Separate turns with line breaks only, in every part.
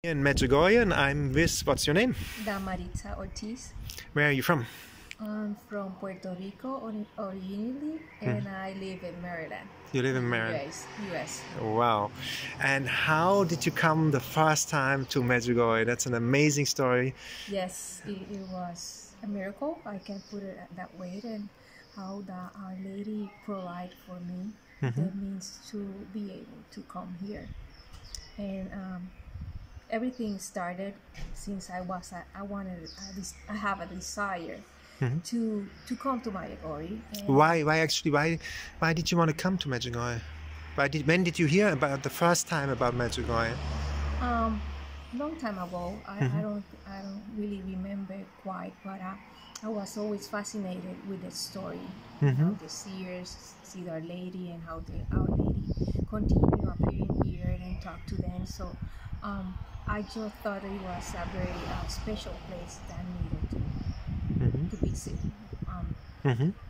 In Medjugorje, and I'm with, what's your name?
Damaritza Ortiz.
Where are you from?
I'm from Puerto Rico originally, and I live in Maryland.
You live in Maryland?
US.
Wow. And how did you come the first time to Medjugorje? That's an amazing story.
Yes, it was a miracle. I can put it that way. And how Our Lady provide for me the means to be able to come here. And everything started since I have a desire to come to Medjugorje.
Why did you want to come to Medjugorje? When did you hear about the first time about Medjugorje?
Long time ago. I don't really remember quite, but I was always fascinated with the story. How the seers see Our Lady and how Our Lady continue appearing here and talk to them. So I just thought it was a very special place that needed to visit.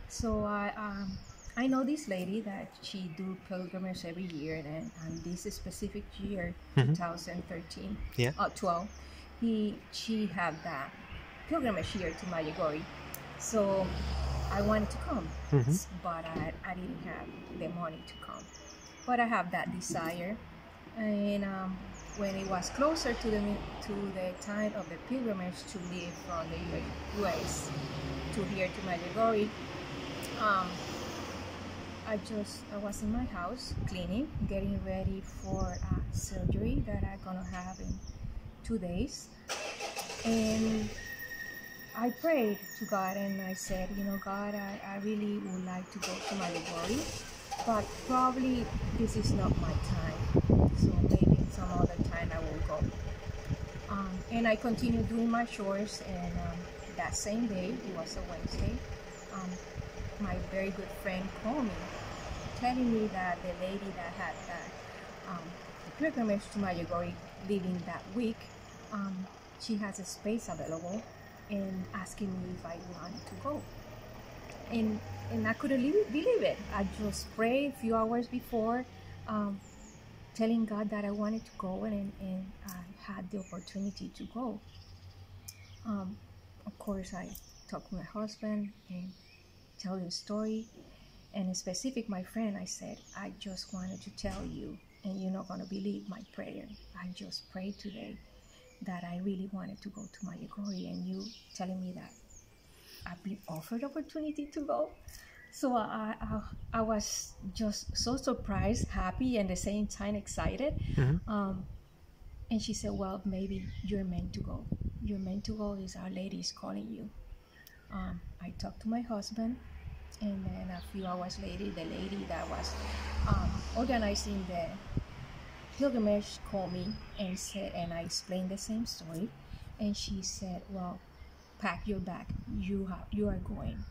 So I know this lady that she do pilgrimage every year, and this specific year, 2013, 12, she had that pilgrimage here to Medjugorje. So I wanted to come, but I didn't have the money to come. But I have that desire, and when it was closer to the time of the pilgrimage to leave from the US to here to Medjugorje, I was in my house cleaning, getting ready for a surgery that I'm gonna have in 2 days, and I prayed to God and I said, God, I really would like to go to Medjugorje, but probably this is not my time, so maybe some other time I will go. And I continued doing my chores, and that same day, it was a Wednesday, my very good friend called me, telling me that the lady that had the pilgrimage to Medjugorje leaving that week, she has a space available, and asking me if I wanted to go. And I couldn't believe it. I just prayed a few hours before, telling God that I wanted to go, and I had the opportunity to go. Of course, I talked to my husband and tell the story. And in specific, my friend, I said, I just wanted to tell you, and you're not going to believe my prayer. I just prayed today that I really wanted to go to Medjugorje, and you telling me that I've been offered opportunity to go. So I was just so surprised, happy, and at the same time excited. And she said, well, maybe you're meant to go. You're meant to go. Our Lady is calling you. I talked to my husband, and then a few hours later, the lady that was organizing the pilgrimage called me and said, and I explained the same story, and she said, well, pack your bag, you are going.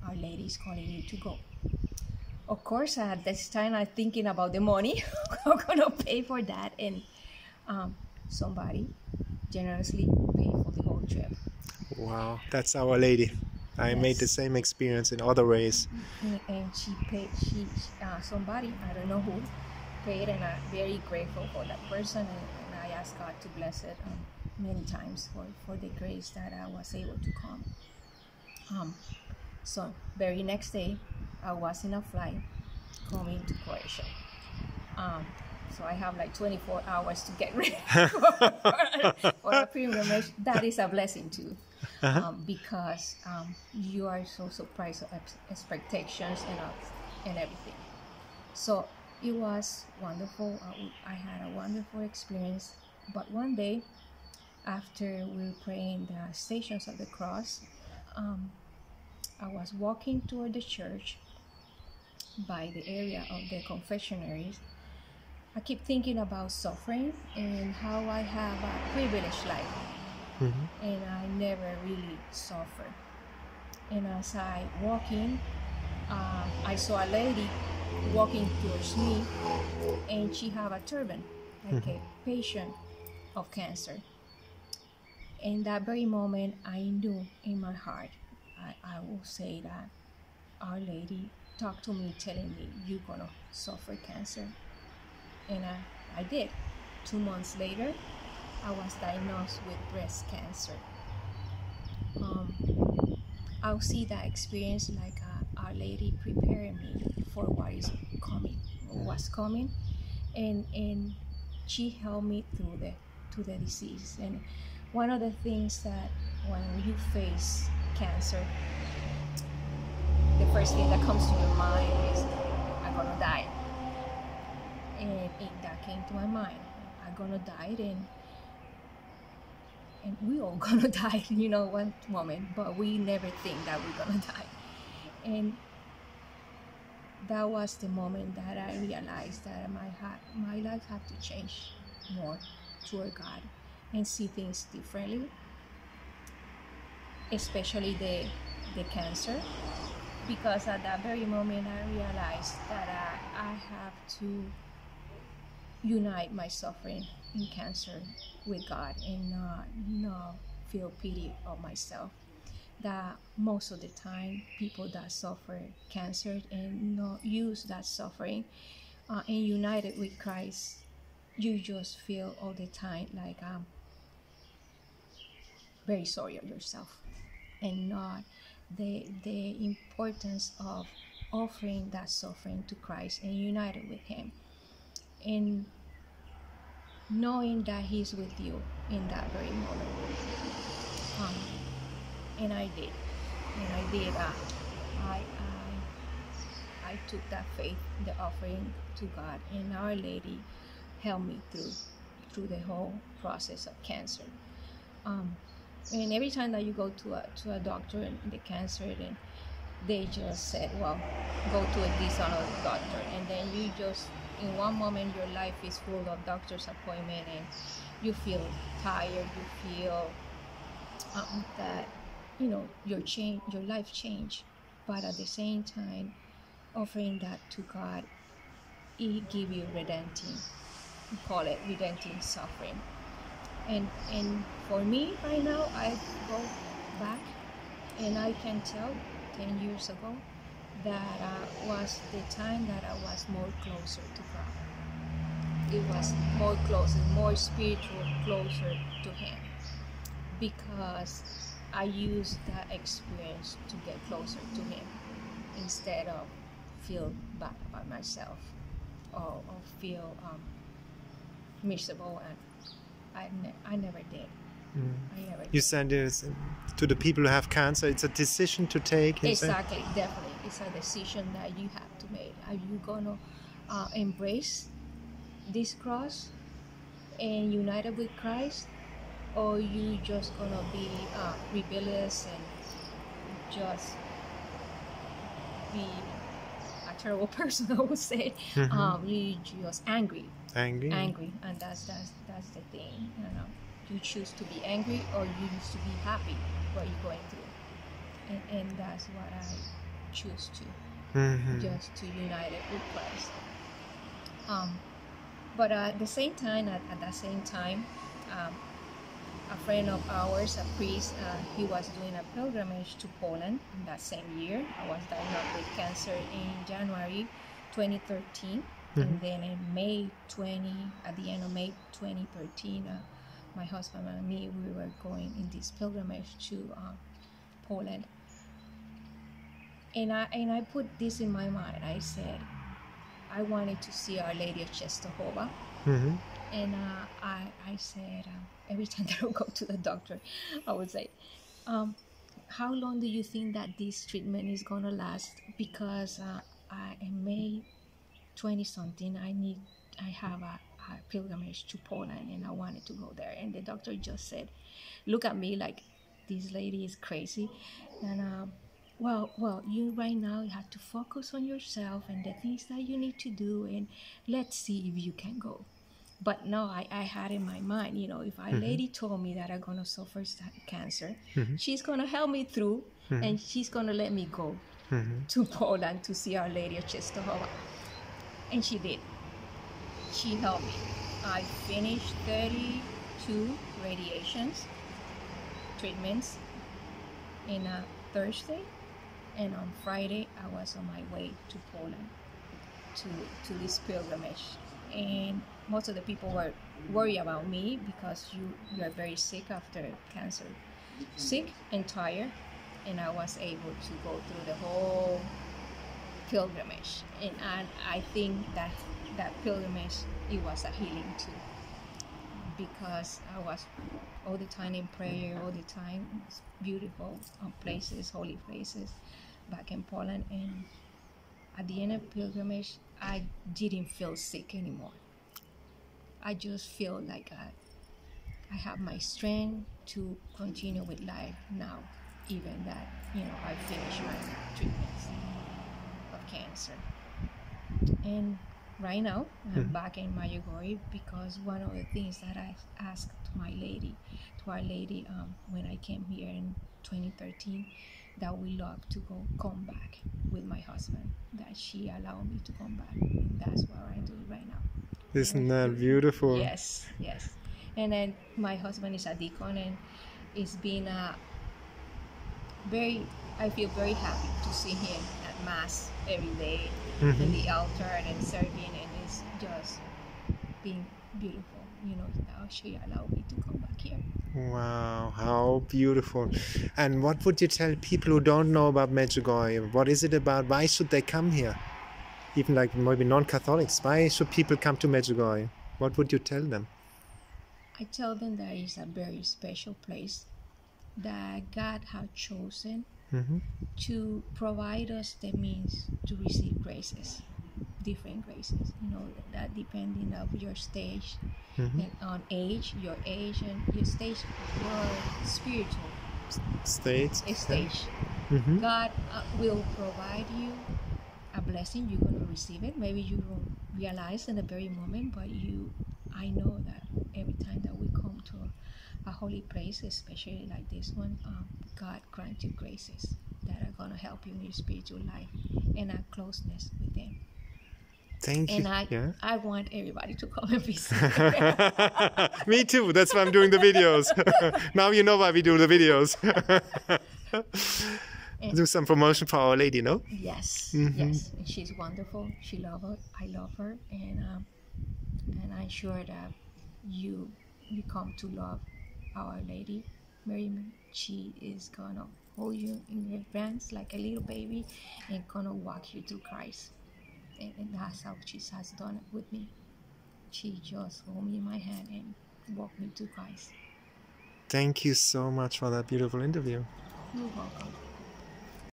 Our Lady is calling you to go. Of course, at this time I'm thinking about the money. I'm gonna pay for that, and somebody generously paid for the whole trip.
Wow, that's Our Lady. I made the same experience in other ways.
And she paid, somebody, I don't know who, paid, and I'm very grateful for that person, and I ask God to bless it many times for the grace that I was able to come. So very next day, I was in a flight coming to Croatia. So I have like 24 hours to get ready for a pilgrimage. That is a blessing too, because you are so surprised of expectations and everything. So it was wonderful. I had a wonderful experience. But one day, after we were praying the Stations of the Cross, I was walking toward the church by the area of the confessionaries. I keep thinking about suffering and how I have a privileged life, and I never really suffered. And as I walking, I saw a lady walking towards me, and she had a turban, like a patient of cancer. In that very moment, I knew in my heart, I will say that Our Lady talked to me, telling me, you're gonna suffer cancer. And I did. 2 months later, I was diagnosed with breast cancer. I'll see that experience like Our Lady preparing me for what is coming, what's coming, and she helped me through the disease. And one of the things that when you face cancer, the first thing that comes to your mind is, I'm gonna die. And that came to my mind. I'm gonna die, and we all gonna die, one moment, but we never think that we're gonna die. And that was the moment that I realized that my life had to change more toward God and see things differently, especially the cancer, because at that very moment I realized that I have to unite my suffering in cancer with God and not feel pity of myself. That most of the time people that suffer cancer and not use that suffering and united with Christ, you just feel all the time like very sorry of yourself, and not the importance of offering that suffering to Christ and united with Him, and knowing that He's with you in that very moment. And I did. I took that faith, the offering to God, and Our Lady helped me through the whole process of cancer. And every time that you go to a doctor and the cancer, and they just said, well, go to this other doctor, and then you just, in one moment, your life is full of doctor's appointment, and you feel tired, you feel that your life changed. But at the same time, offering that to God, He give you redempting. We call it redempting suffering. And for me right now, I go back and I can tell 10 years ago that was the time that I was more closer to God. It was more closer, more spiritual, closer to Him, because I used that experience to get closer to Him instead of feel bad about myself or feel miserable. And I never did.
You said to the people who have cancer, it's a decision to take.
Exactly, definitely. It's a decision that you have to make. Are you going to embrace this cross and united with Christ, or you just going to be rebellious and just be a terrible person, I would say. You just angry, and that's the thing. You choose to be angry, or you choose to be happy what you're going through, and that's what I choose to, just to unite it with Christ. But at that same time, a friend of ours, a priest, he was doing a pilgrimage to Poland in that same year. I was diagnosed with cancer in January 2013, and then in at the end of May 2013, my husband and me, we were going in this pilgrimage to Poland. And I put this in my mind. I said I wanted to see Our Lady of Czestochowa. And I said, every time that I would go to the doctor, I would say, how long do you think that this treatment is going to last? Because in May 20-something, I have a pilgrimage to Poland, and I wanted to go there. And the doctor just said, look at me like, this lady is crazy. And well, you right now, you have to focus on yourself and the things that you need to do, and let's see if you can go. But no, I had in my mind, if Our Lady told me that I'm going to suffer cancer, she's going to help me through, and she's going to let me go to Poland to see Our Lady of Czestochowa. And she did. She helped me. I finished 32 treatments in a Thursday, and on Friday I was on my way to Poland to this pilgrimage. And most of the people were worried about me because you are very sick after cancer, sick and tired, and I was able to go through the whole pilgrimage, and I think that pilgrimage, it was a healing too, because I was all the time in prayer, all the time. It's beautiful places, holy places back in Poland, and at the end of pilgrimage, I didn't feel sick anymore. I just feel like I have my strength to continue with life now, even that, I finished my treatments of cancer. And right now, I'm back in Medjugorje because one of the things that I asked to our lady, when I came here in 2013, that we love to come back with my husband, that she allowed me to come back, and that's what I do right now.
Isn't that beautiful?
Yes. And then my husband is a deacon, and it's been I feel very happy to see him at Mass every day in the altar and serving, and it's just being beautiful, how she allowed me to come back here.
Wow, how beautiful. And what would you tell people who don't know about Medjugorje? What is it about? Why should they come here? Even like maybe non-Catholics. Why should people come to Medjugorje? What would you tell them?
I tell them that it's a very special place that God has chosen to provide us the means to receive graces, different graces, that depending of your stage and on your age and your stage, your spiritual stage. God will provide you a blessing. You're going to receive it. Maybe you don't realize in the very moment, but I know that every time that we come to a holy place, especially like this one, God grants you graces that are going to help you in your spiritual life and a closeness with Him.
Thank you.
And I want everybody to come and visit.
Me too. That's why I'm doing the videos. Now you know why we do the videos. Do some promotion for Our Lady, no?
Yes, yes. And she's wonderful. She loves her. I love her, and I'm sure that you come to love Our Lady. Mary, she is gonna hold you in her hands like a little baby and gonna walk you through Christ. And that's how she has done it with me. She just hold me in my hand and walk me to Christ.
Thank you so much for that beautiful interview.
You're welcome.